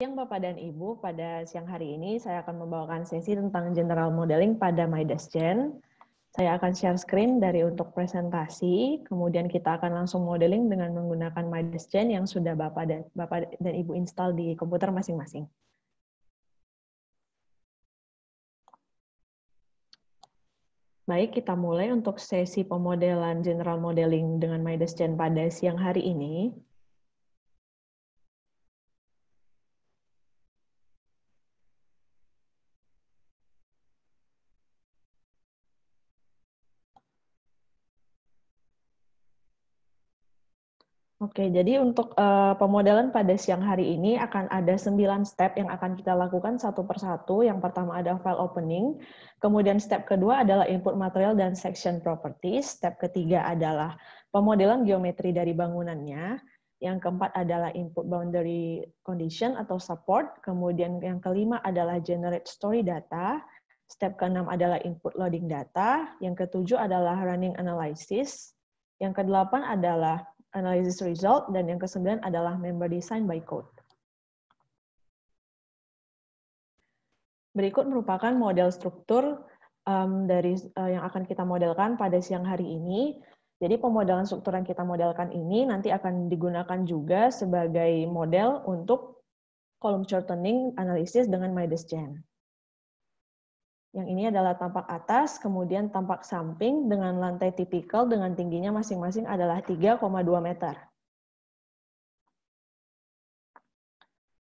Siang Bapak dan Ibu, pada siang hari ini saya akan membawakan sesi tentang General Modeling pada MyDeskGen. Saya akan share screen dari untuk presentasi, kemudian kita akan langsung modeling dengan menggunakan MyDeskGen yang sudah Bapak dan Ibu install di komputer masing-masing. Baik, kita mulai untuk sesi pemodelan General Modeling dengan MyDeskGen pada siang hari ini. Oke, jadi untuk pemodelan pada siang hari ini akan ada 9 step yang akan kita lakukan satu persatu. Yang pertama ada file opening, kemudian step kedua adalah input material dan section properties, step ketiga adalah pemodelan geometri dari bangunannya, yang keempat adalah input boundary condition atau support, kemudian yang kelima adalah generate story data, step keenam adalah input loading data, yang ketujuh adalah running analysis, yang kedelapan adalah analysis result, dan yang ke-9 adalah member design by code. Berikut merupakan model struktur yang akan kita modelkan pada siang hari ini. Jadi pemodelan struktur yang kita modelkan ini nanti akan digunakan juga sebagai model untuk column shortening analisis dengan MyDeskGen. Yang ini adalah tampak atas, kemudian tampak samping dengan lantai tipikal dengan tingginya masing-masing adalah 3,2 meter.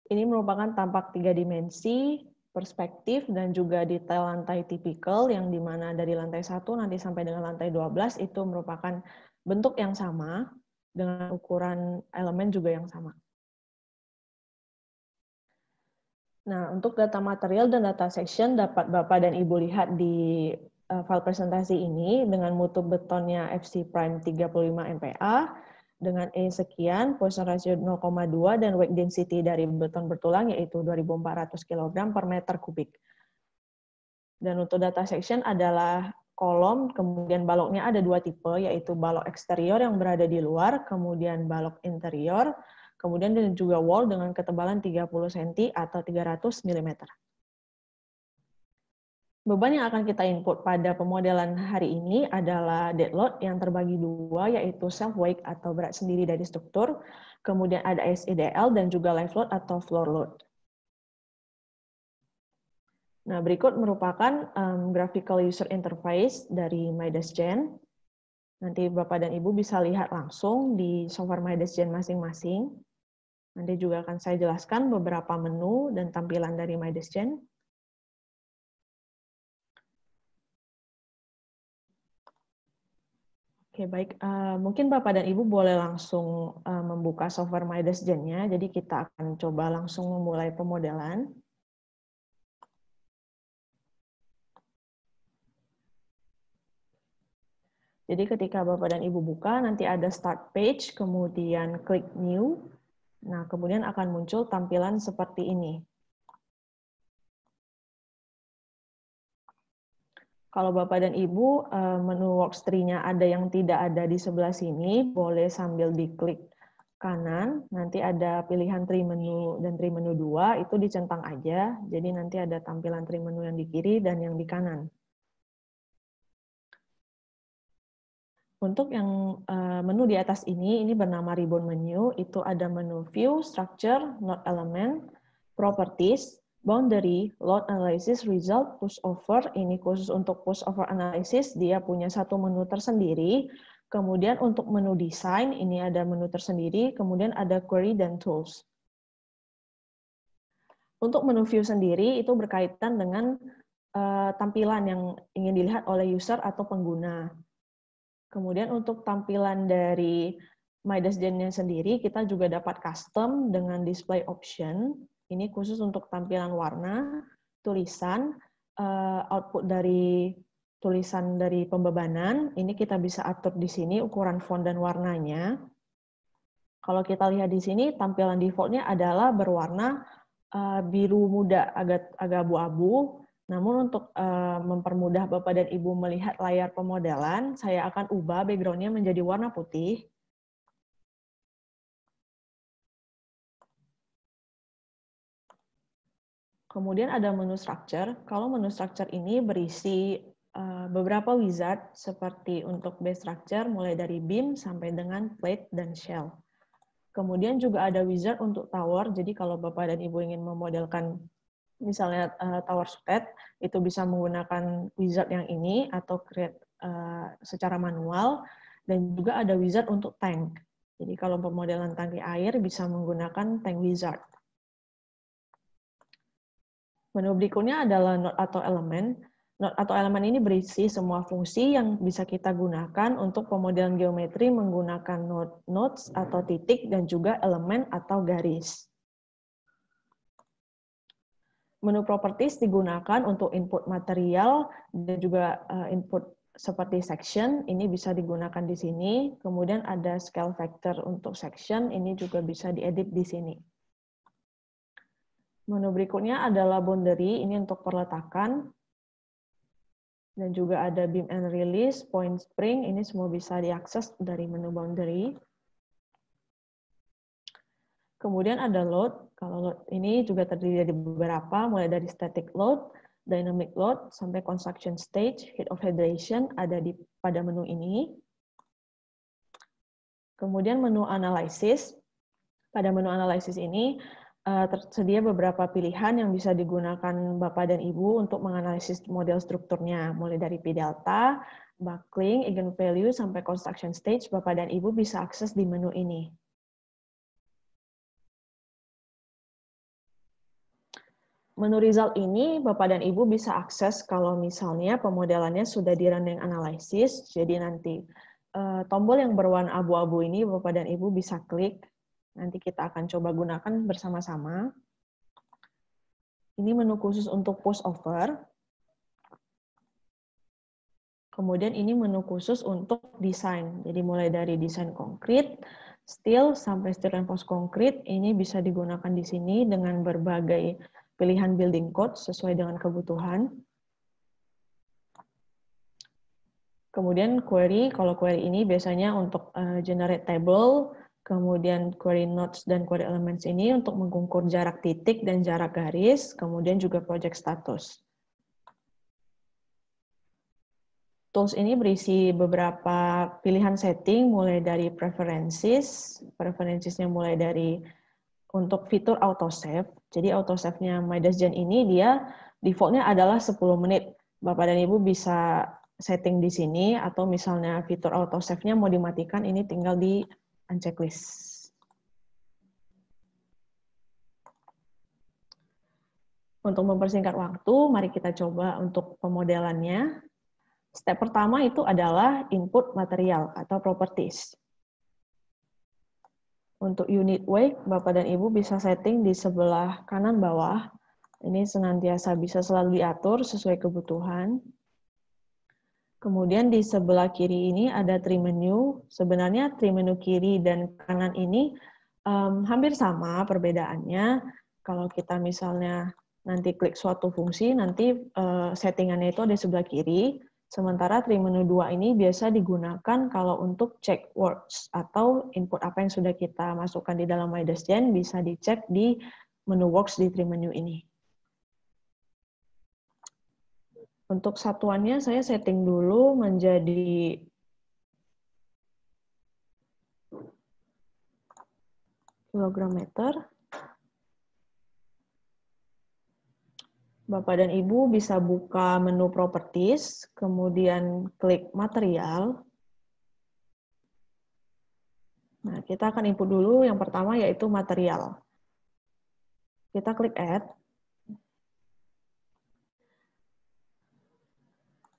Ini merupakan tampak 3 dimensi, perspektif, dan juga detail lantai tipikal yang dimana dari lantai 1 nanti sampai dengan lantai 12 itu merupakan bentuk yang sama dengan ukuran elemen juga yang sama. Nah, untuk data material dan data section dapat Bapak dan Ibu lihat di file presentasi ini dengan mutu betonnya FC prime 35 MPa, dengan E sekian, Poisson ratio 0,2, dan weight density dari beton bertulang yaitu 2.400 kg per meter kubik. Dan untuk data section adalah kolom, kemudian baloknya ada 2 tipe, yaitu balok eksterior yang berada di luar, kemudian balok interior, kemudian dan juga wall dengan ketebalan 30 cm atau 300 mm. Beban yang akan kita input pada pemodelan hari ini adalah dead load yang terbagi dua, yaitu self weight atau berat sendiri dari struktur, kemudian ada SEDL dan juga live load atau floor load. Nah, berikut merupakan graphical user interface dari MyDeskGen. Nanti Bapak dan Ibu bisa lihat langsung di software MyDeskGen masing-masing. Nanti juga akan saya jelaskan beberapa menu dan tampilan dari MyDeskGen. Oke, baik. Mungkin Bapak dan Ibu boleh langsung membuka software MyDeskGen-nya. Jadi kita akan coba langsung memulai pemodelan. Jadi ketika Bapak dan Ibu buka, nanti ada start page, kemudian klik new. Nah, kemudian akan muncul tampilan seperti ini. Kalau Bapak dan Ibu, menu workstream-nya ada yang tidak ada di sebelah sini, boleh sambil diklik kanan, nanti ada pilihan tree menu dan tree menu 2, itu dicentang aja, jadi nanti ada tampilan tree menu yang di kiri dan yang di kanan. Untuk yang menu di atas ini bernama ribbon menu, itu ada menu view, structure, node element, properties, boundary, load analysis, result, pushover. Ini khusus untuk pushover analysis, dia punya satu menu tersendiri. Kemudian untuk menu desain, ini ada menu tersendiri, kemudian ada query dan tools. Untuk menu view sendiri, itu berkaitan dengan tampilan yang ingin dilihat oleh user atau pengguna. Kemudian untuk tampilan dari MyDeskGen-nya sendiri, kita juga dapat custom dengan display option. Ini khusus untuk tampilan warna, tulisan, output dari tulisan dari pembebanan. Ini kita bisa atur di sini ukuran font dan warnanya. Kalau kita lihat di sini, tampilan default-nya adalah berwarna biru muda, agak abu-abu. Namun untuk mempermudah Bapak dan Ibu melihat layar pemodelan, saya akan ubah background-nya menjadi warna putih. Kemudian ada menu structure. Kalau menu structure ini berisi beberapa wizard seperti untuk base structure mulai dari beam sampai dengan plate dan shell. Kemudian juga ada wizard untuk tower. Jadi kalau Bapak dan Ibu ingin memodelkan misalnya tower spread, itu bisa menggunakan wizard yang ini atau create secara manual. Dan juga ada wizard untuk tank. Jadi kalau pemodelan tangki air bisa menggunakan tank wizard. Menu berikutnya adalah node atau elemen. Node atau elemen ini berisi semua fungsi yang bisa kita gunakan untuk pemodelan geometri menggunakan nodes atau titik dan juga elemen atau garis. Menu properties digunakan untuk input material dan juga input seperti section, ini bisa digunakan di sini. Kemudian ada scale factor untuk section, ini juga bisa diedit di sini. Menu berikutnya adalah boundary, ini untuk perletakan. Dan juga ada beam and release, point spring, ini semua bisa diakses dari menu boundary. Kemudian ada load, kalau load ini juga terdiri dari beberapa, mulai dari static load, dynamic load, sampai construction stage, heat of hydration, ada pada menu ini. Kemudian menu analysis, pada menu analysis ini, tersedia beberapa pilihan yang bisa digunakan Bapak dan Ibu untuk menganalisis model strukturnya, mulai dari P-delta, buckling, eigenvalue, sampai construction stage, Bapak dan Ibu bisa akses di menu ini. Menu result ini Bapak dan Ibu bisa akses kalau misalnya pemodelannya sudah di running analysis, jadi nanti tombol yang berwarna abu-abu ini Bapak dan Ibu bisa klik. Nanti kita akan coba gunakan bersama-sama. Ini menu khusus untuk pushover. Kemudian ini menu khusus untuk desain. Jadi mulai dari desain konkret, steel, sampai steel reinforced concrete, ini bisa digunakan di sini dengan berbagai pilihan building code sesuai dengan kebutuhan. Kemudian query, kalau query ini biasanya untuk generate table, kemudian query nodes dan query elements ini untuk mengukur jarak titik dan jarak garis, kemudian juga project status. Tools ini berisi beberapa pilihan setting, mulai dari preferences-nya mulai dari untuk fitur autosave. Jadi autosave-nya MydasGen ini dia default-nya adalah 10 menit. Bapak dan Ibu bisa setting di sini, atau misalnya fitur autosave-nya mau dimatikan, ini tinggal di unchecklist. Untuk mempersingkat waktu, mari kita coba untuk pemodelannya. Step pertama itu adalah input material atau properties. Untuk unit weight, Bapak dan Ibu bisa setting di sebelah kanan bawah. Ini senantiasa bisa selalu diatur sesuai kebutuhan. Kemudian di sebelah kiri ini ada tree menu. Sebenarnya tree menu kiri dan kanan ini hampir sama perbedaannya. Kalau kita misalnya nanti klik suatu fungsi, nanti settingannya itu ada di sebelah kiri. Sementara tree menu 2 ini biasa digunakan kalau untuk check words atau input apa yang sudah kita masukkan di dalam MydasGen bisa dicek di menu works di tree menu ini. Untuk satuannya saya setting dulu menjadi kilogram meter. Bapak dan Ibu bisa buka menu properties, kemudian klik material. Nah, kita akan input dulu yang pertama yaitu material. Kita klik add.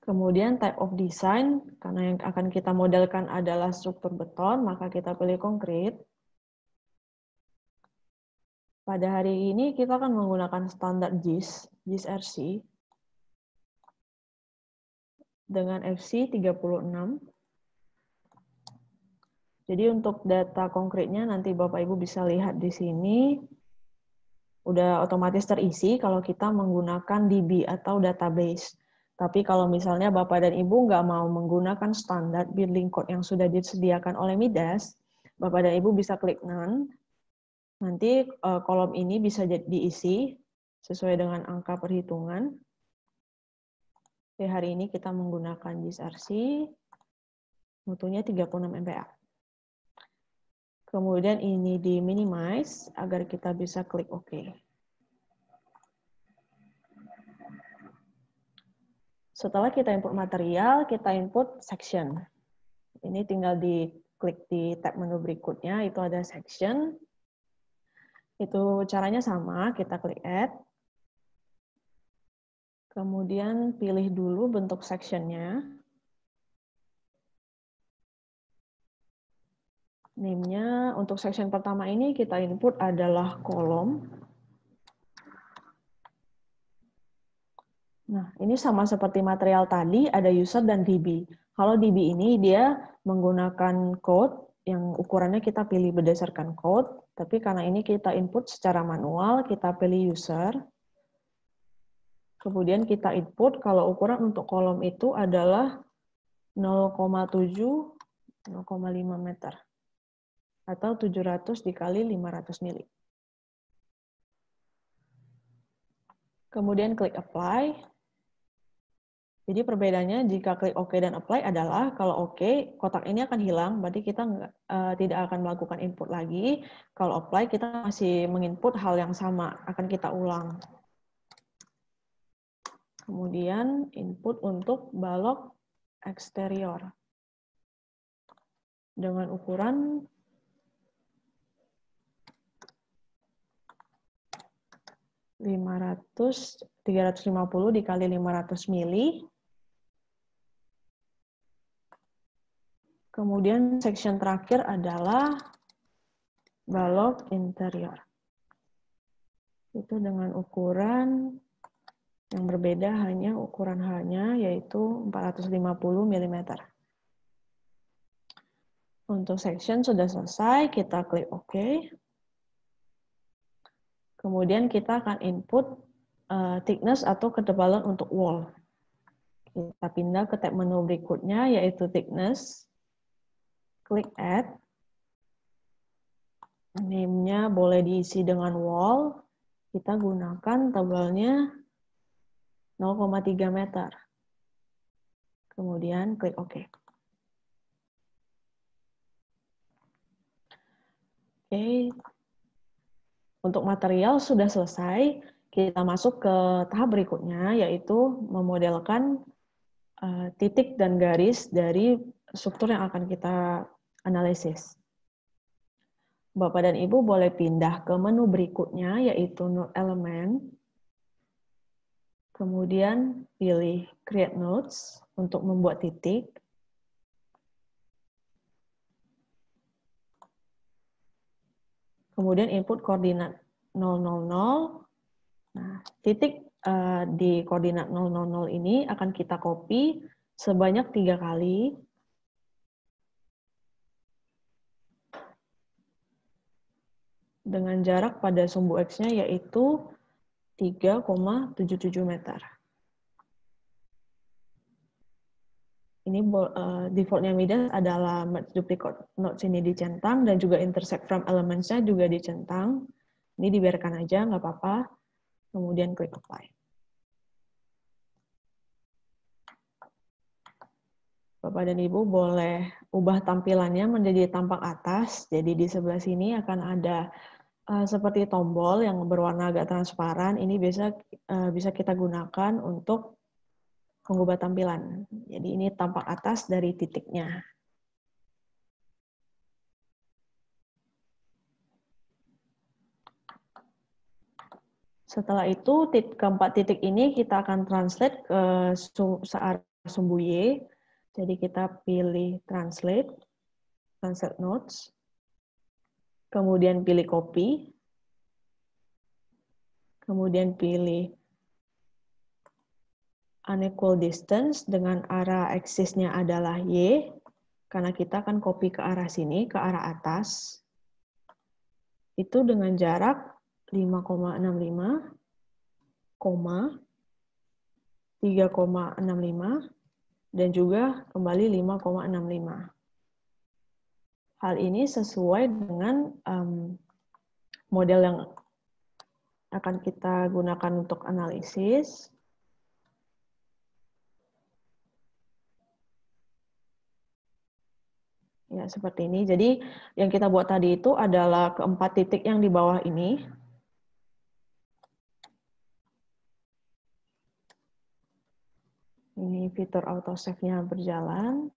Kemudian type of design, karena yang akan kita modelkan adalah struktur beton, maka kita pilih konkret. Pada hari ini kita akan menggunakan standar JIS RC, dengan FC 36. Jadi untuk data konkretnya nanti Bapak Ibu bisa lihat di sini, udah otomatis terisi kalau kita menggunakan DB atau database. Tapi kalau misalnya Bapak dan Ibu nggak mau menggunakan standar building code yang sudah disediakan oleh Midas, Bapak dan Ibu bisa klik None. Nanti kolom ini bisa diisi sesuai dengan angka perhitungan. Oke, hari ini kita menggunakan GIS-RC, mutunya 36 MPa. Kemudian ini di minimize agar kita bisa klik OK. Setelah kita input material, kita input section. Ini tinggal diklik di tab menu berikutnya, itu ada section. Itu caranya sama, kita klik add. Kemudian pilih dulu bentuk section-nya. Name-nya untuk section pertama ini kita input adalah kolom. Nah, ini sama seperti material tadi, ada user dan DB. Kalau DB ini dia menggunakan code yang ukurannya kita pilih berdasarkan code, tapi karena ini kita input secara manual, kita pilih user. Kemudian kita input kalau ukuran untuk kolom itu adalah 0,7, 0,5 meter. Atau 700 dikali 500 mili. Kemudian klik apply. Jadi perbedaannya jika klik OK dan apply adalah kalau OK, kotak ini akan hilang, berarti kita tidak akan melakukan input lagi. Kalau apply, kita masih menginput hal yang sama, akan kita ulang. Kemudian input untuk balok eksterior. Dengan ukuran 350 dikali 500 mili. Kemudian section terakhir adalah balok interior. Itu dengan ukuran yang berbeda hanya ukuran H-nya yaitu 450 mm. Untuk section sudah selesai, kita klik OK. Kemudian kita akan input thickness atau ketebalan untuk wall. Kita pindah ke tab menu berikutnya yaitu thickness. Klik add. Name-nya boleh diisi dengan wall. Kita gunakan tebalnya 0,3 meter. Kemudian klik OK. Oke. Untuk material sudah selesai. Kita masuk ke tahap berikutnya yaitu memodelkan titik dan garis dari struktur yang akan kita analisis. Bapak dan Ibu boleh pindah ke menu berikutnya, yaitu Node Element. Kemudian pilih Create Nodes untuk membuat titik. Kemudian input koordinat 000. Nah, titik di koordinat 000 ini akan kita copy sebanyak 3 kali. Dengan jarak pada sumbu X-nya yaitu 3,77 meter. Ini defaultnya Midas adalah merge duplicate nodes ini dicentang dan juga intersect from elements-nya juga dicentang. Ini dibiarkan aja, nggak apa-apa. Kemudian klik apply. Bapak dan Ibu boleh ubah tampilannya menjadi tampak atas. Jadi di sebelah sini akan ada seperti tombol yang berwarna agak transparan. Ini bisa kita gunakan untuk mengubah tampilan. Jadi ini tampak atas dari titiknya. Setelah itu, keempat titik ini kita akan translate ke searah sumbu Y. Jadi kita pilih translate nodes. Kemudian pilih copy. Kemudian pilih unequal distance dengan arah aksisnya adalah Y. Karena kita akan copy ke arah sini, ke arah atas. Itu dengan jarak 5,65, 3,65, dan juga kembali 5,65. Hal ini sesuai dengan model yang akan kita gunakan untuk analisis. Ya, seperti ini. Jadi yang kita buat tadi itu adalah keempat titik yang di bawah ini. Ini fitur autosave-nya berjalan.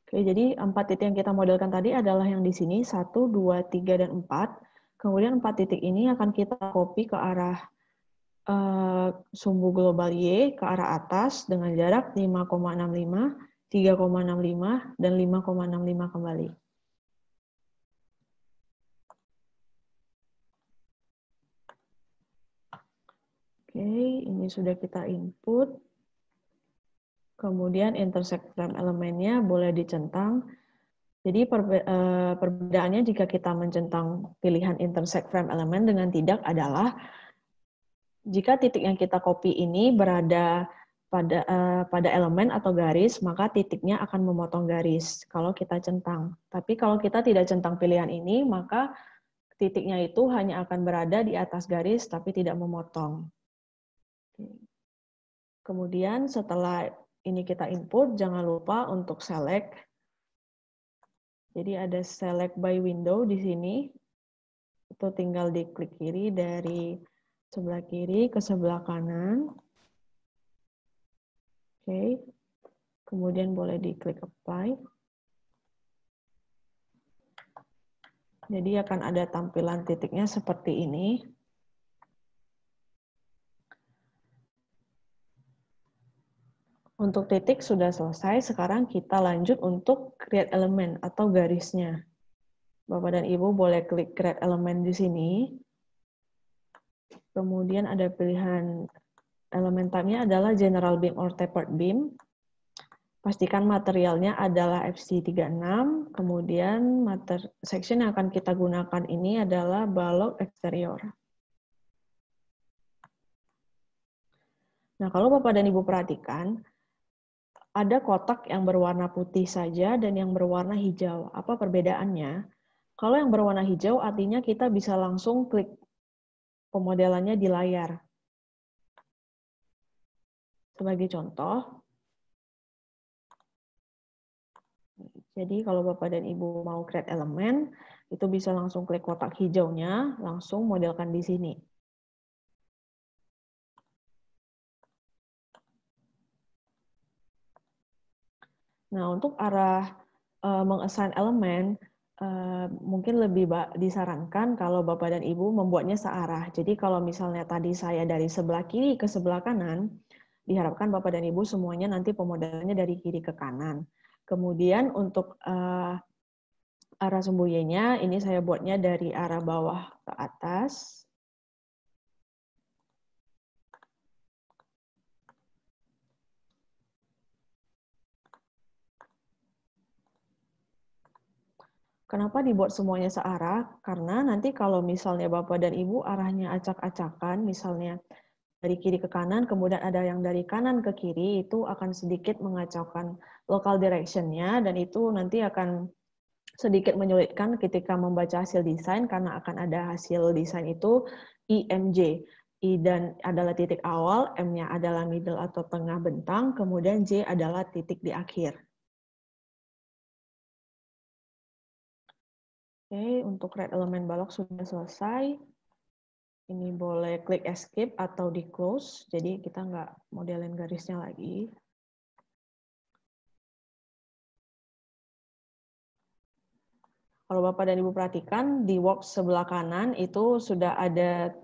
Oke, jadi 4 titik yang kita modelkan tadi adalah yang di sini, 1, 2, 3, dan 4. Kemudian 4 titik ini akan kita copy ke arah sumbu global Y, ke arah atas dengan jarak 5,65, 3,65, dan 5,65 kembali. Oke, ini sudah kita input. Kemudian intersect frame elemennya boleh dicentang. Jadi perbedaannya jika kita mencentang pilihan intersect frame element dengan tidak adalah jika titik yang kita copy ini berada pada elemen atau garis, maka titiknya akan memotong garis kalau kita centang. Tapi kalau kita tidak centang pilihan ini, maka titiknya itu hanya akan berada di atas garis tapi tidak memotong. Kemudian setelah ini kita input, jangan lupa untuk select. Jadi ada select by window di sini. Itu tinggal diklik kiri dari sebelah kiri ke sebelah kanan. Oke. Kemudian boleh diklik apply. Jadi akan ada tampilan titiknya seperti ini. Untuk titik sudah selesai, sekarang kita lanjut untuk create element atau garisnya. Bapak dan Ibu boleh klik create element di sini. Kemudian ada pilihan elemen type-nya adalah general beam or tapered beam. Pastikan materialnya adalah FC36, kemudian section yang akan kita gunakan ini adalah balok eksterior. Nah, kalau Bapak dan Ibu perhatikan, ada kotak yang berwarna putih saja dan yang berwarna hijau. Apa perbedaannya? Kalau yang berwarna hijau artinya kita bisa langsung klik pemodelannya di layar. Sebagai contoh, jadi kalau Bapak dan Ibu mau create elemen, itu bisa langsung klik kotak hijaunya, langsung modelkan di sini. Nah, untuk arah mengassign elemen, mungkin lebih disarankan kalau Bapak dan Ibu membuatnya searah. Jadi kalau misalnya tadi saya dari sebelah kiri ke sebelah kanan, diharapkan Bapak dan Ibu semuanya nanti pemodelannya dari kiri ke kanan. Kemudian untuk arah sumbu Y-nya, ini saya buatnya dari arah bawah ke atas. Kenapa dibuat semuanya searah? Karena nanti kalau misalnya Bapak dan Ibu arahnya acak-acakan, misalnya dari kiri ke kanan, kemudian ada yang dari kanan ke kiri, itu akan sedikit mengacaukan local direction-nya, dan itu nanti akan sedikit menyulitkan ketika membaca hasil desain, karena akan ada hasil desain itu IMJ. I dan adalah titik awal, M-nya adalah middle atau tengah bentang, kemudian J adalah titik di akhir. Oke, untuk create elemen balok sudah selesai. Ini boleh klik escape atau di close, jadi kita nggak modelin garisnya lagi. Kalau Bapak dan Ibu perhatikan, di works sebelah kanan itu sudah ada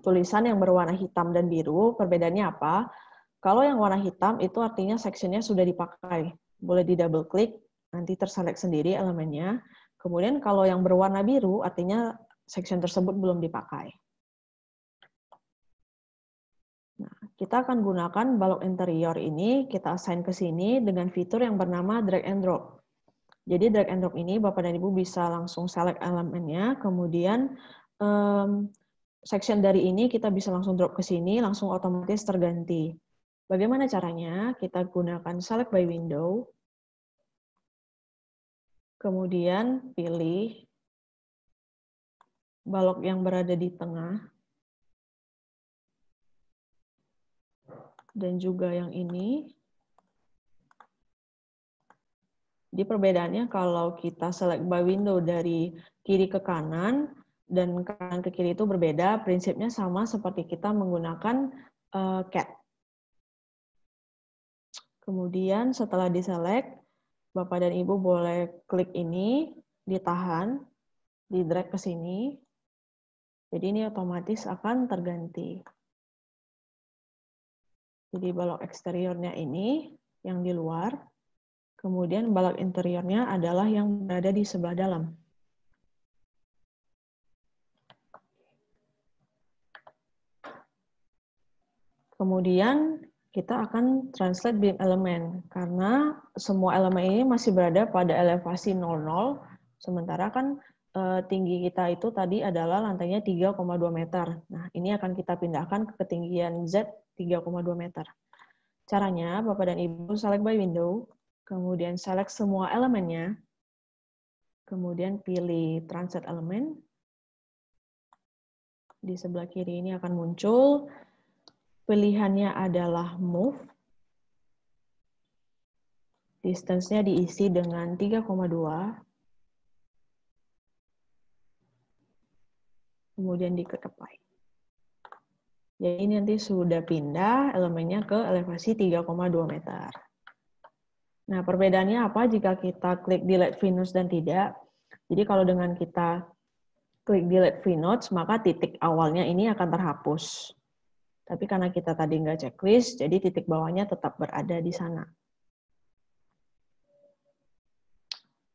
tulisan yang berwarna hitam dan biru. Perbedaannya apa? Kalau yang warna hitam itu artinya sectionnya sudah dipakai. Boleh di double klik, nanti terselect sendiri elemennya. Kemudian kalau yang berwarna biru artinya section tersebut belum dipakai. Nah, kita akan gunakan balok interior ini, kita assign ke sini dengan fitur yang bernama drag and drop. Jadi drag and drop ini Bapak dan Ibu bisa langsung select elemennya, kemudian section dari ini kita bisa langsung drop ke sini, langsung otomatis terganti. Bagaimana caranya? Kita gunakan select by window, kemudian pilih balok yang berada di tengah, dan juga yang ini. Jadi perbedaannya kalau kita select by window dari kiri ke kanan, dan kanan ke kiri itu berbeda, prinsipnya sama seperti kita menggunakan cat. Kemudian setelah diselect, Bapak dan Ibu boleh klik ini, ditahan, di drag ke sini. Jadi ini otomatis akan terganti. Jadi balok eksteriornya ini yang di luar, kemudian balok interiornya adalah yang berada di sebelah dalam. Kemudian kita akan translate beam element, karena semua elemen ini masih berada pada elevasi 00, sementara kan tinggi kita itu tadi adalah lantainya 3,2 meter. Nah, ini akan kita pindahkan ke ketinggian Z 3,2 meter. Caranya, Bapak dan Ibu select by window, kemudian select semua elemennya, kemudian pilih translate element. Di sebelah kiri ini akan muncul, pilihannya adalah move. Distance-nya diisi dengan 3,2. Kemudian di-klik apply. Jadi ini nanti sudah pindah elemennya ke elevasi 3,2 meter. Nah, perbedaannya apa jika kita klik delete free nodes dan tidak? Jadi kalau dengan kita klik delete free nodes, maka titik awalnya ini akan terhapus. Tapi karena kita tadi nggak checklist, jadi titik bawahnya tetap berada di sana.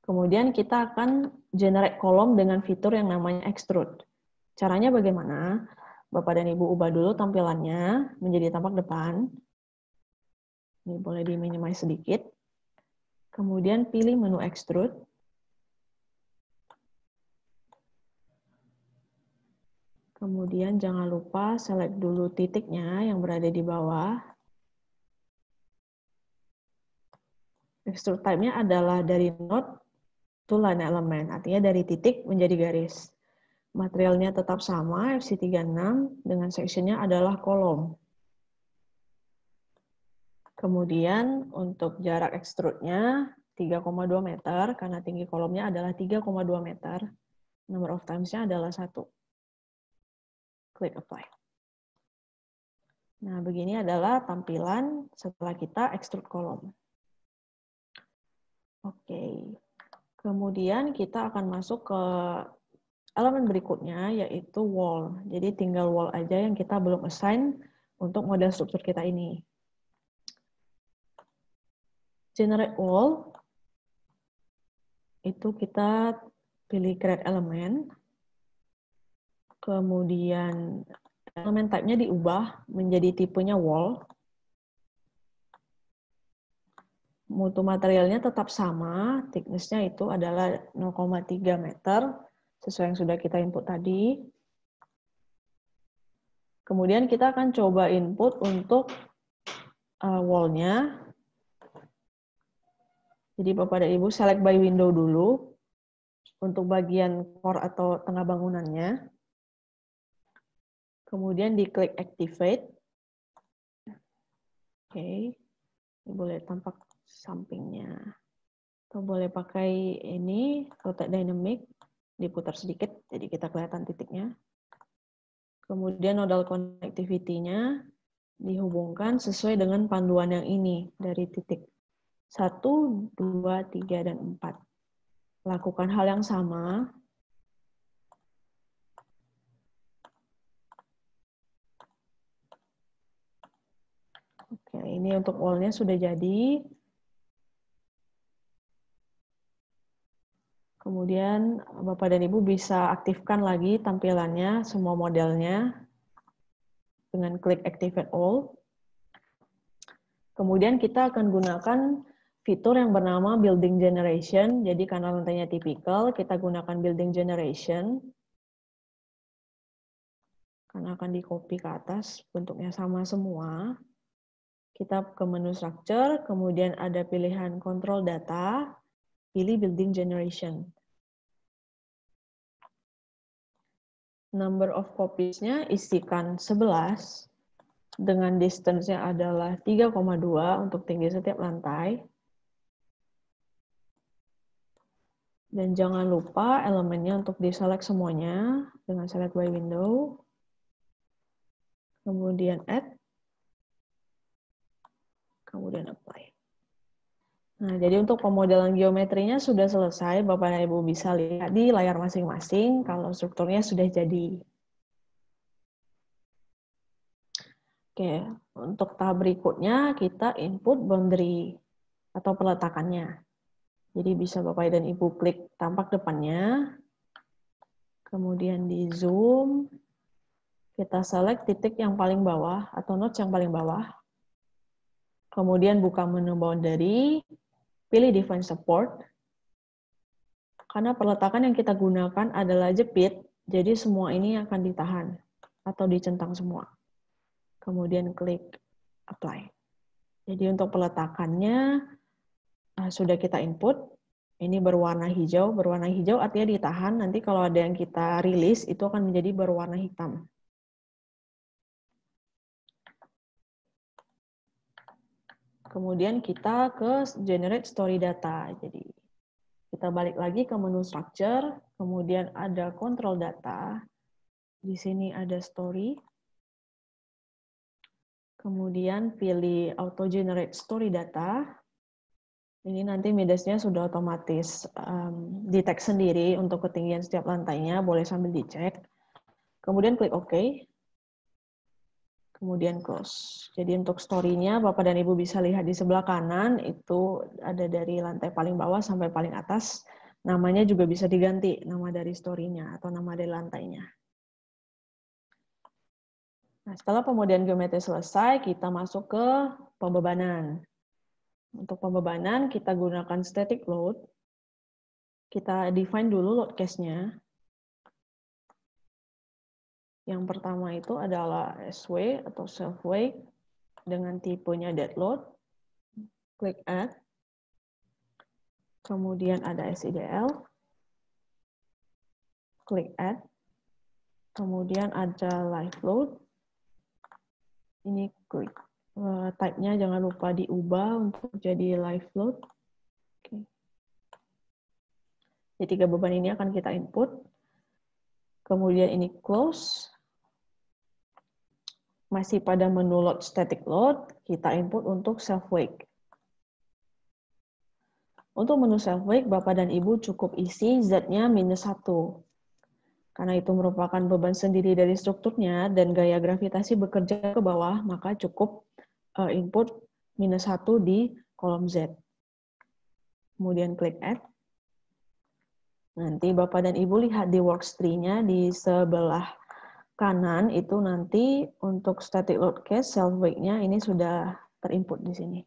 Kemudian kita akan generate kolom dengan fitur yang namanya extrude. Caranya bagaimana? Bapak dan Ibu ubah dulu tampilannya menjadi tampak depan. Ini boleh di-minimize sedikit. Kemudian pilih menu extrude. Kemudian jangan lupa select dulu titiknya yang berada di bawah. Extrude type-nya adalah dari node to line element, artinya dari titik menjadi garis. Materialnya tetap sama, FC36, dengan section-nya adalah kolom. Kemudian untuk jarak extrude-nya 3,2 meter, karena tinggi kolomnya adalah 3,2 meter. Number of times-nya adalah 1. Klik apply. Nah, begini adalah tampilan setelah kita extrude kolom. Oke. Kemudian kita akan masuk ke elemen berikutnya, yaitu wall. Jadi tinggal wall aja yang kita belum assign untuk model struktur kita ini. Generate wall, itu kita pilih create element, kemudian elemen type-nya diubah menjadi tipenya wall. Mutu materialnya tetap sama, thickness-nya itu adalah 0,3 meter, sesuai yang sudah kita input tadi. Kemudian kita akan coba input untuk wall-nya. Jadi Bapak dan Ibu select by window dulu untuk bagian core atau tengah bangunannya. Kemudian diklik activate. Oke, ini boleh tampak sampingnya. Atau boleh pakai ini, rotate dynamic, diputar sedikit, jadi kita kelihatan titiknya. Kemudian nodal connectivity-nya dihubungkan sesuai dengan panduan yang ini, dari titik 1, 2, 3, dan 4. Lakukan hal yang sama. Oke, ini untuk wall-nya sudah jadi. Kemudian Bapak dan Ibu bisa aktifkan lagi tampilannya, semua modelnya, dengan klik Activate All. Kemudian kita akan gunakan fitur yang bernama building generation. Jadi karena lantainya tipikal, kita gunakan building generation. Karena akan di-copy ke atas, bentuknya sama semua. Kita ke menu structure, kemudian ada pilihan control data, pilih building generation. Number of copies-nya isikan 11, dengan distance-nya adalah 3,2 untuk tinggi setiap lantai. Dan jangan lupa elemennya untuk di-select semuanya dengan select by window. Kemudian add. Kemudian apply. Nah, jadi untuk pemodelan geometrinya sudah selesai. Bapak dan Ibu bisa lihat di layar masing-masing kalau strukturnya sudah jadi. Oke, untuk tahap berikutnya kita input boundary atau peletakannya. Jadi bisa Bapak dan Ibu klik tampak depannya, kemudian di zoom, kita select titik yang paling bawah atau nodes yang paling bawah, kemudian buka menu boundary, pilih define support. Karena peletakan yang kita gunakan adalah jepit, jadi semua ini akan ditahan atau dicentang semua. Kemudian klik apply. Jadi untuk peletakannya sudah kita input. Ini berwarna hijau. Berwarna hijau artinya ditahan. Nanti kalau ada yang kita rilis, itu akan menjadi berwarna hitam. Kemudian kita ke generate story data. Jadi kita balik lagi ke menu structure, kemudian ada control data. Di sini ada story. Kemudian pilih auto generate story data. Ini nanti Midasnya sudah otomatis detect sendiri untuk ketinggian setiap lantainya, boleh sambil dicek. Kemudian klik OK. Kemudian close. Jadi untuk story-nya Bapak dan Ibu bisa lihat di sebelah kanan, itu ada dari lantai paling bawah sampai paling atas. Namanya juga bisa diganti, nama dari story-nya atau nama dari lantainya. Nah, setelah pemodelan geometri selesai, kita masuk ke pembebanan. Untuk pembebanan, kita gunakan static load. Kita define dulu load case-nya. Yang pertama itu adalah SW atau self-weight dengan tipenya dead load. Klik add. Kemudian ada SIDL. Klik add. Kemudian ada live load. Ini klik. Type-nya jangan lupa diubah untuk jadi live load. Oke. Jadi 3 beban ini akan kita input. Kemudian ini close. Masih pada menu load static load, kita input untuk self-wake. Untuk menu self-wake, Bapak dan Ibu cukup isi Z-nya -1. Karena itu merupakan beban sendiri dari strukturnya dan gaya gravitasi bekerja ke bawah, maka cukup input -1 di kolom Z. Kemudian klik add. Nanti Bapak dan Ibu lihat di workstree-nya di sebelah kanan itu nanti untuk static load case self-wake-nya ini sudah terinput di sini.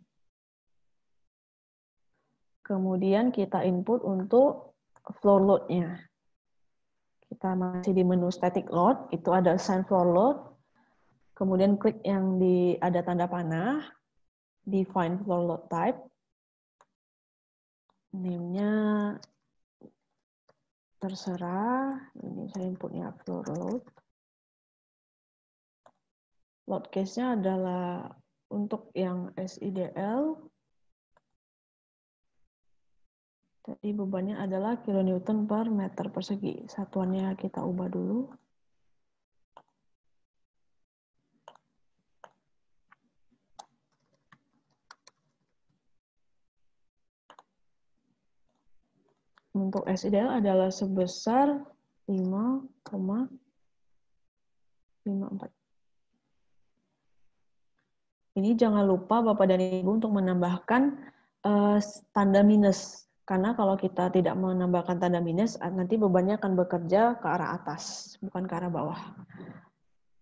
Kemudian kita input untuk floor load-nya. Kita masih di menu static load, itu ada assign floor load. Kemudian klik yang ada tanda panah, define floor load type. Name-nya terserah, ini saya inputnya floor load. Load case-nya adalah untuk yang SIDL. Jadi bebannya adalah kilonewton per meter persegi. Satuannya kita ubah dulu. Untuk SIDL adalah sebesar 5,54. Ini jangan lupa Bapak dan Ibu untuk menambahkan tanda minus. Karena kalau kita tidak menambahkan tanda minus, nanti bebannya akan bekerja ke arah atas, bukan ke arah bawah.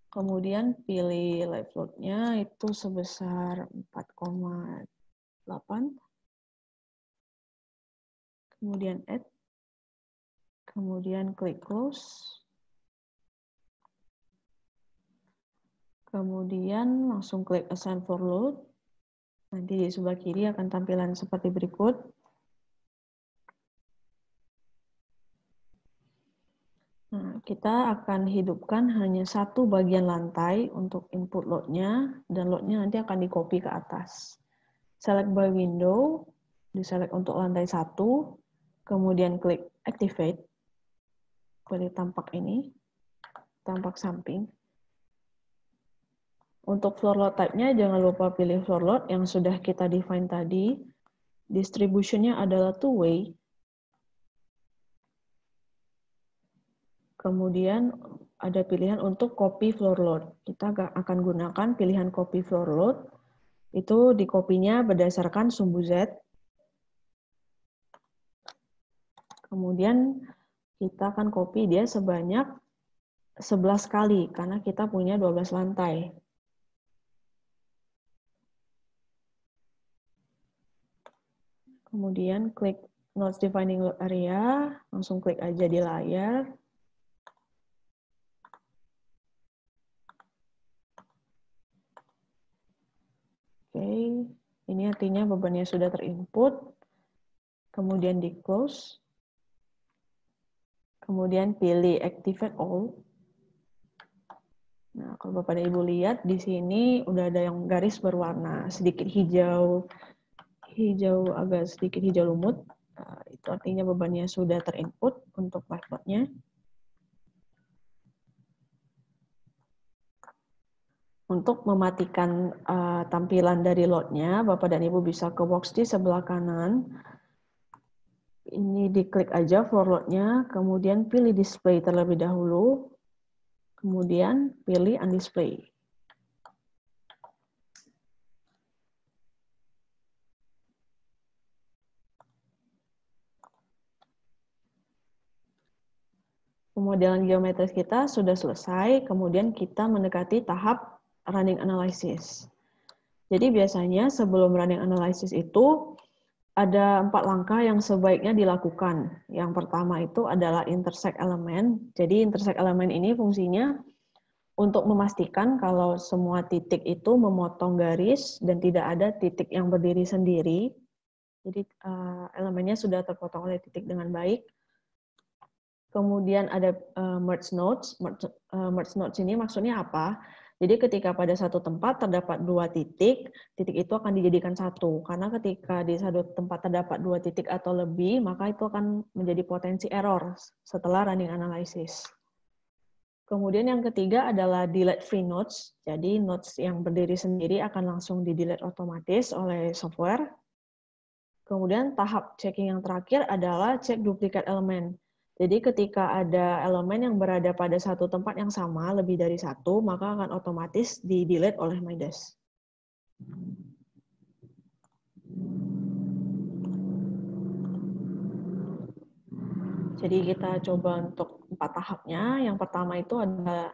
Kemudian pilih live load-nya itu sebesar 4,8. kemudian add, kemudian klik close, kemudian langsung klik assign for load. Nanti di sebelah kiri akan tampilan seperti berikut. Nah, kita akan hidupkan hanya satu bagian lantai untuk input load-nya, dan load-nya nanti akan di-copy ke atas. Select by window, di-select untuk lantai 1, kemudian klik activate, klik tampak ini, tampak samping. Untuk floor load type-nya, jangan lupa pilih floor load yang sudah kita define tadi. Distribution-nya adalah two-way. Kemudian ada pilihan untuk copy floor load. Kita akan gunakan pilihan copy floor load. Itu di copy-nya berdasarkan sumbu Z. Kemudian kita akan copy dia sebanyak 11 kali, karena kita punya 12 lantai. Kemudian klik Nodes Defining Load Area, langsung klik aja di layar. Oke, ini artinya bebannya sudah terinput. Kemudian di close. Kemudian pilih Activate All. Nah, kalau Bapak dan Ibu lihat, di sini udah ada yang garis berwarna sedikit hijau, agak sedikit hijau lumut. Nah, itu artinya bebannya sudah terinput untuk lifeboat-nya. Untuk mematikan tampilan dari load-nya, Bapak dan Ibu bisa ke box di sebelah kanan. Ini diklik aja floor load-nya, kemudian pilih display terlebih dahulu, kemudian pilih undisplay. Pemodelan geometris kita sudah selesai, kemudian kita mendekati tahap running analysis. Jadi biasanya sebelum running analysis itu ada 4 langkah yang sebaiknya dilakukan. Yang pertama itu adalah intersect elemen. Jadi intersect elemen ini fungsinya untuk memastikan kalau semua titik itu memotong garis dan tidak ada titik yang berdiri sendiri. Jadi elemennya sudah terpotong oleh titik dengan baik. Kemudian ada merge nodes. Merge nodes ini maksudnya apa? Jadi ketika pada satu tempat terdapat 2 titik, titik itu akan dijadikan satu. Karena ketika di satu tempat terdapat 2 titik atau lebih, maka itu akan menjadi potensi error setelah running analysis. Kemudian yang ketiga adalah delete free nodes. Jadi nodes yang berdiri sendiri akan langsung di-delete otomatis oleh software. Kemudian tahap checking yang terakhir adalah cek duplikat elemen. Jadi ketika ada elemen yang berada pada satu tempat yang sama, lebih dari satu, maka akan otomatis di-delete oleh Midas. Jadi kita coba untuk 4 tahapnya. Yang pertama itu ada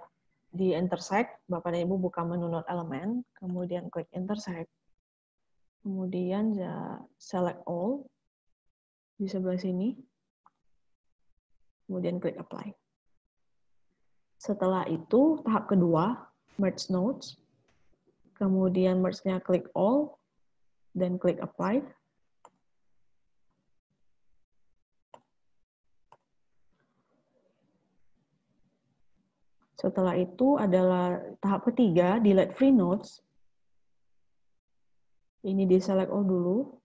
di intersect. Bapak dan Ibu buka menu node elemen, kemudian klik intersect. Kemudian select all di sebelah sini. Kemudian klik apply. Setelah itu, tahap kedua, merge nodes. Kemudian merge-nya klik all, dan klik apply. Setelah itu adalah tahap ketiga, delete free nodes. Ini di select all dulu.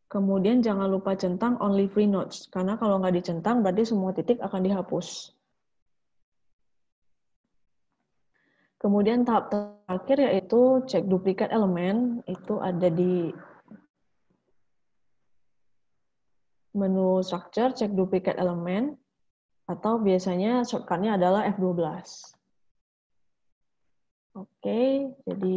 Kemudian jangan lupa centang only free nodes, karena kalau nggak dicentang berarti semua titik akan dihapus. Kemudian tahap terakhir yaitu cek duplikat elemen, itu ada di menu structure, cek duplikat elemen, atau biasanya shortcut-nya adalah F12. Oke, jadi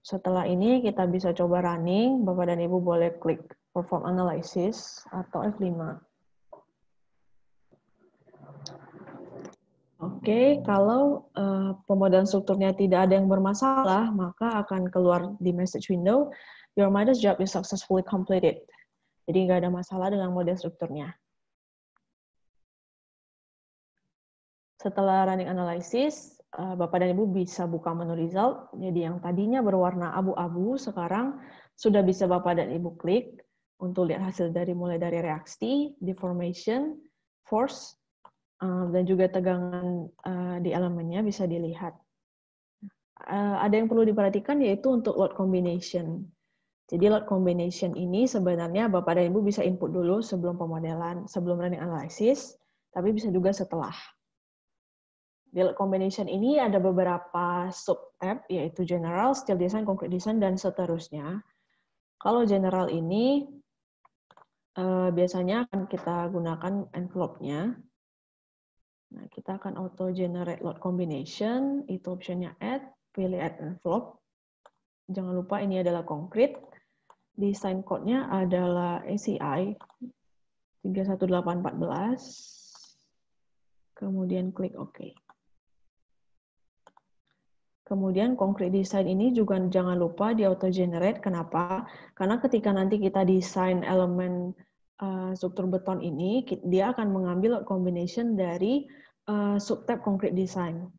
setelah ini kita bisa coba running, Bapak dan Ibu boleh klik perform analysis atau F5. Oke, kalau pemodelan strukturnya tidak ada yang bermasalah, maka akan keluar di message window, your Midas job is successfully completed. Jadi nggak ada masalah dengan model strukturnya. Setelah running analysis, Bapak dan Ibu bisa buka menu result. Jadi yang tadinya berwarna abu-abu, sekarang sudah bisa Bapak dan Ibu klik untuk lihat hasil dari mulai dari reaksi, deformation, force, dan juga tegangan di elemennya bisa dilihat. Ada yang perlu diperhatikan yaitu untuk load combination. Jadi load combination ini sebenarnya Bapak dan Ibu bisa input dulu sebelum pemodelan, sebelum running analysis, tapi bisa juga setelah. Di load combination ini ada beberapa sub-tab, yaitu general, steel design, concrete design, dan seterusnya. Kalau general ini, biasanya akan kita gunakan envelope-nya. Nah, kita akan auto-generate load combination, itu optionnya add, pilih add envelope. Jangan lupa ini adalah concrete. Design code-nya adalah ACI 31814. Kemudian klik OK. Kemudian concrete design ini juga jangan lupa di auto generate. Kenapa? Karena ketika nanti kita desain elemen struktur beton ini, dia akan mengambil combination dari subtab concrete design.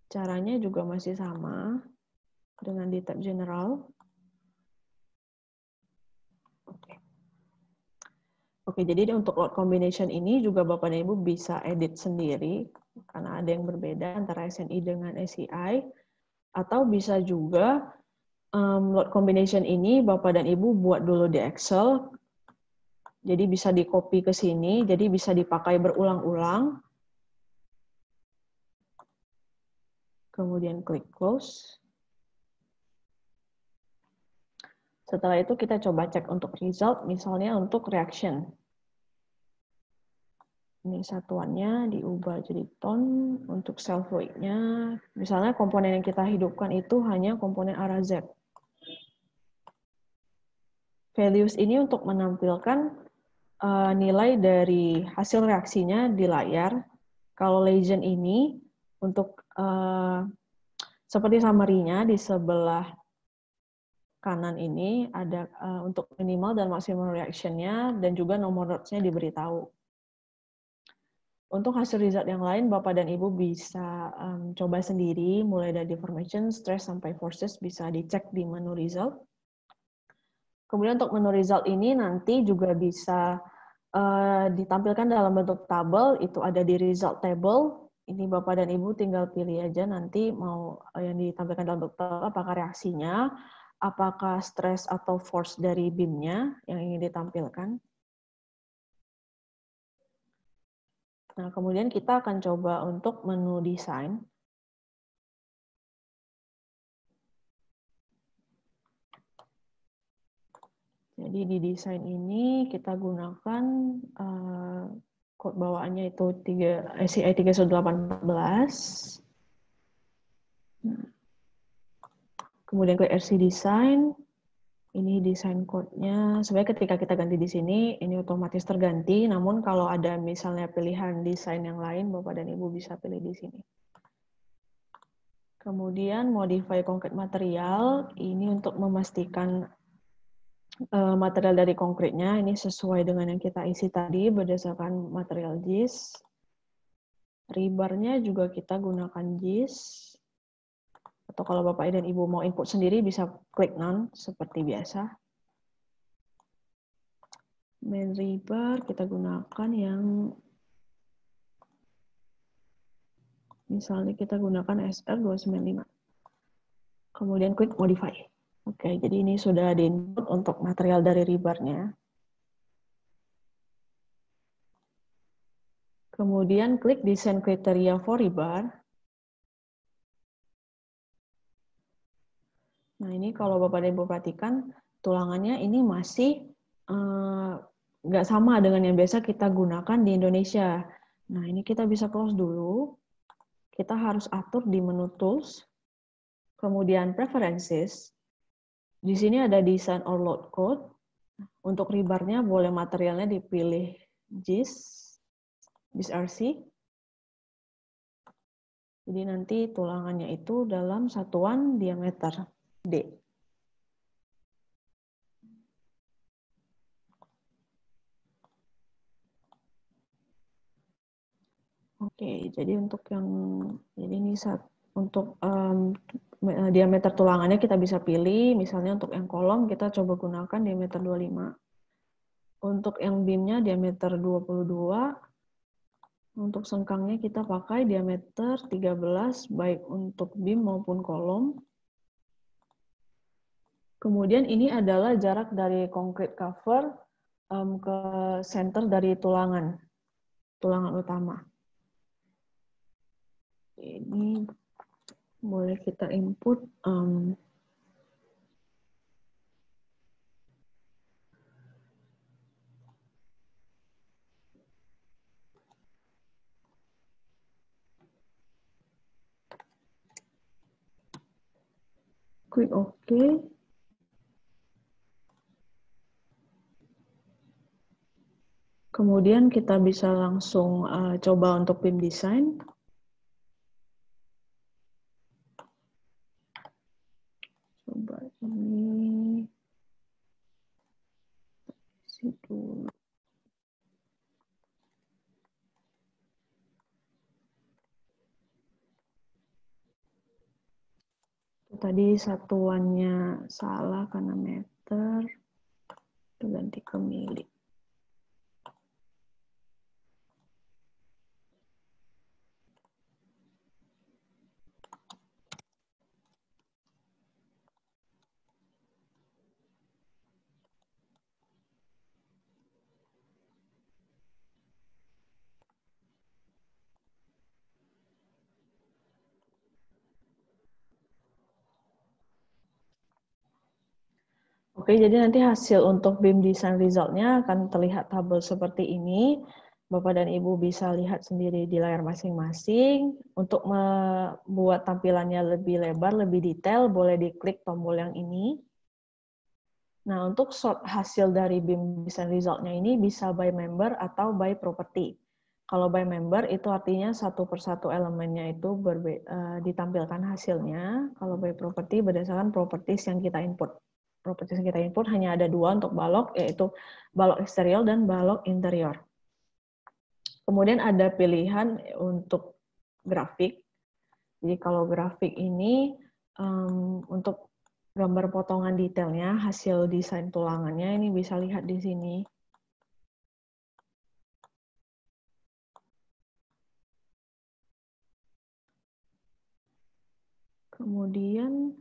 Caranya juga masih sama dengan di tab general. Oke, jadi untuk load combination ini juga Bapak dan Ibu bisa edit sendiri, karena ada yang berbeda antara SNI dengan SCI, atau bisa juga load combination ini Bapak dan Ibu buat dulu di Excel, jadi bisa di-copy ke sini, jadi bisa dipakai berulang-ulang. Kemudian klik close. Setelah itu kita coba cek untuk result, misalnya untuk reaction. Ini satuannya diubah jadi ton, untuk self weight-nya, misalnya komponen yang kita hidupkan itu hanya komponen arah Z. Values ini untuk menampilkan nilai dari hasil reaksinya di layar. Kalau legend ini untuk seperti summary-nya di sebelah kanan ini ada untuk minimal dan maksimum reaction-nya, dan juga nomor notes-nya diberitahu. Untuk hasil result yang lain, Bapak dan Ibu bisa coba sendiri, mulai dari deformation, stress, sampai forces bisa dicek di menu result. Kemudian untuk menu result ini nanti juga bisa ditampilkan dalam bentuk tabel, itu ada di result table. Ini Bapak dan Ibu tinggal pilih aja nanti mau yang ditampilkan dalam bentuk tabel, apakah reaksinya, apakah stress atau force dari beam-nya yang ingin ditampilkan. Nah, kemudian kita akan coba untuk menu desain. Jadi di desain ini kita gunakan kode bawaannya itu ACI 31814. Kemudian klik RC Design. Ini desain code-nya. Sebenarnya ketika kita ganti di sini, ini otomatis terganti. Namun kalau ada misalnya pilihan desain yang lain, Bapak dan Ibu bisa pilih di sini. Kemudian modify concrete material. Ini untuk memastikan material dari konkretnya ini sesuai dengan yang kita isi tadi berdasarkan material JIS. Rebar-nya juga kita gunakan JIS. Atau kalau Bapak dan Ibu mau input sendiri bisa klik none seperti biasa. Main rebar kita gunakan yang misalnya kita gunakan SR295. Kemudian klik modify. Oke, jadi ini sudah di-input untuk material dari rebar-nya. Kemudian klik design criteria for rebar. Nah, ini kalau Bapak dan Ibu perhatikan, tulangannya ini masih nggak sama dengan yang biasa kita gunakan di Indonesia. Nah, ini kita bisa close dulu. Kita harus atur di menu Tools, kemudian Preferences. Di sini ada Design or Load Code. Untuk rebar-nya boleh materialnya dipilih JIS, JIS RC. Jadi nanti tulangannya itu dalam satuan diameter D. Oke, jadi untuk yang jadi ini untuk diameter tulangannya kita bisa pilih, misalnya untuk yang kolom kita coba gunakan diameter 25. Untuk yang beamnya diameter 22, untuk sengkangnya kita pakai diameter 13, baik untuk beam maupun kolom. Kemudian ini adalah jarak dari concrete cover ke center dari tulangan utama. Ini boleh kita input klik OK. Kemudian kita bisa langsung coba untuk beam design. Coba ini situ. Tadi satuannya salah karena meter, ganti ke mili. Oke, jadi nanti hasil untuk beam design result-nya akan terlihat tabel seperti ini. Bapak dan Ibu bisa lihat sendiri di layar masing-masing. Untuk membuat tampilannya lebih lebar, lebih detail, boleh diklik tombol yang ini. Nah, untuk sort hasil dari beam design result-nya ini bisa by member atau by property. Kalau by member itu artinya satu persatu elemennya itu ditampilkan hasilnya. Kalau by property berdasarkan properties yang kita input. Properties yang kita input hanya ada dua untuk balok, yaitu balok eksterior dan balok interior. Kemudian ada pilihan untuk grafik. Jadi kalau grafik ini untuk gambar potongan detailnya, hasil desain tulangannya ini bisa lihat di sini. Kemudian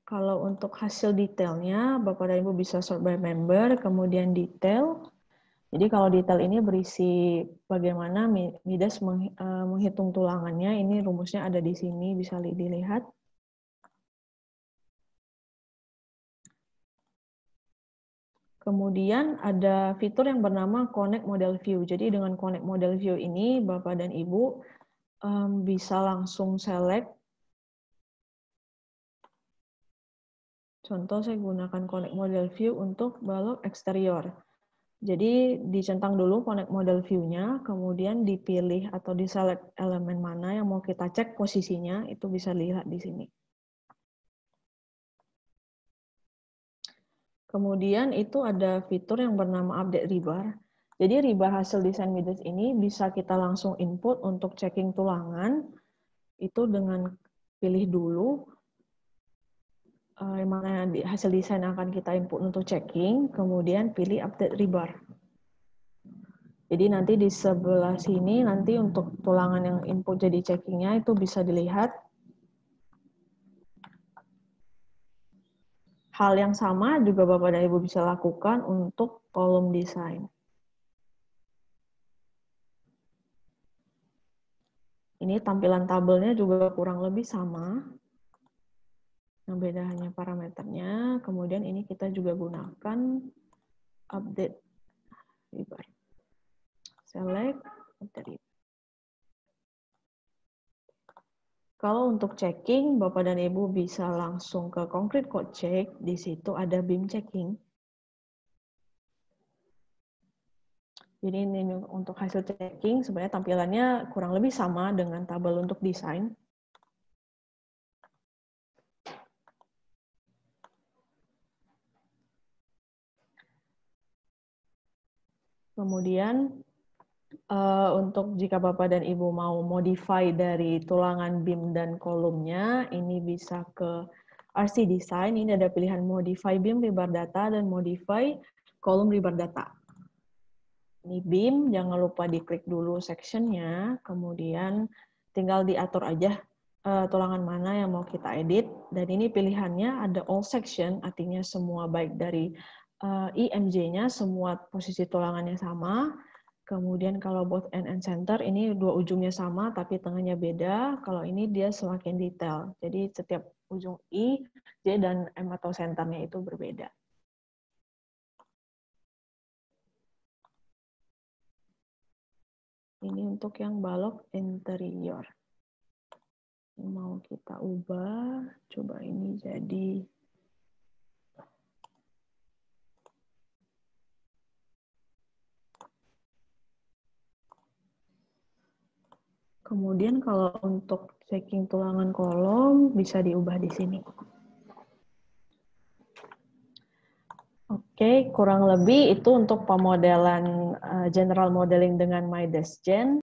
kalau untuk hasil detailnya, Bapak dan Ibu bisa sort by member, kemudian detail. Jadi kalau detail ini berisi bagaimana Midas menghitung tulangannya, ini rumusnya ada di sini, bisa dilihat. Kemudian ada fitur yang bernama Connect Model View. Jadi dengan Connect Model View ini, Bapak dan Ibu bisa langsung select. Contoh saya gunakan Connect Model View untuk balok eksterior. Jadi dicentang dulu Connect Model View-nya, kemudian dipilih atau diselect elemen mana yang mau kita cek posisinya, itu bisa dilihat di sini. Kemudian itu ada fitur yang bernama Update Rebar. Jadi rebar hasil desain Midas ini bisa kita langsung input untuk checking tulangan, itu dengan pilih dulu yang mana hasil desain akan kita input untuk checking, kemudian pilih update rebar. Jadi nanti di sebelah sini nanti untuk tulangan yang input jadi checkingnya itu bisa dilihat. Hal yang sama juga Bapak dan Ibu bisa lakukan untuk kolom desain. Ini tampilan tabelnya juga kurang lebih sama. Yang beda hanya parameternya. Kemudian ini kita juga gunakan update rebar. Select update rebar. Kalau untuk checking, Bapak dan Ibu bisa langsung ke Concrete Code Check. Di situ ada beam checking. Jadi ini untuk hasil checking, sebenarnya tampilannya kurang lebih sama dengan tabel untuk desain. Kemudian Untuk jika Bapak dan Ibu mau modify dari tulangan beam dan kolomnya, ini bisa ke RC Design. Ini ada pilihan modify beam rebar data dan modify kolom rebar data. Ini beam, jangan lupa diklik dulu sectionnya, kemudian tinggal diatur aja tulangan mana yang mau kita edit. Dan ini pilihannya ada all section, artinya semua baik dari IMJ-nya, semua posisi tulangannya sama. Kemudian kalau both end and center, ini dua ujungnya sama, tapi tengahnya beda. Kalau ini dia semakin detail. Jadi setiap ujung I, J, dan M atau centernya itu berbeda. Ini untuk yang balok interior. Ini mau kita ubah, coba ini jadi kemudian kalau untuk checking tulangan kolom bisa diubah di sini. Oke, kurang lebih itu untuk pemodelan general modeling dengan MyDeskGen.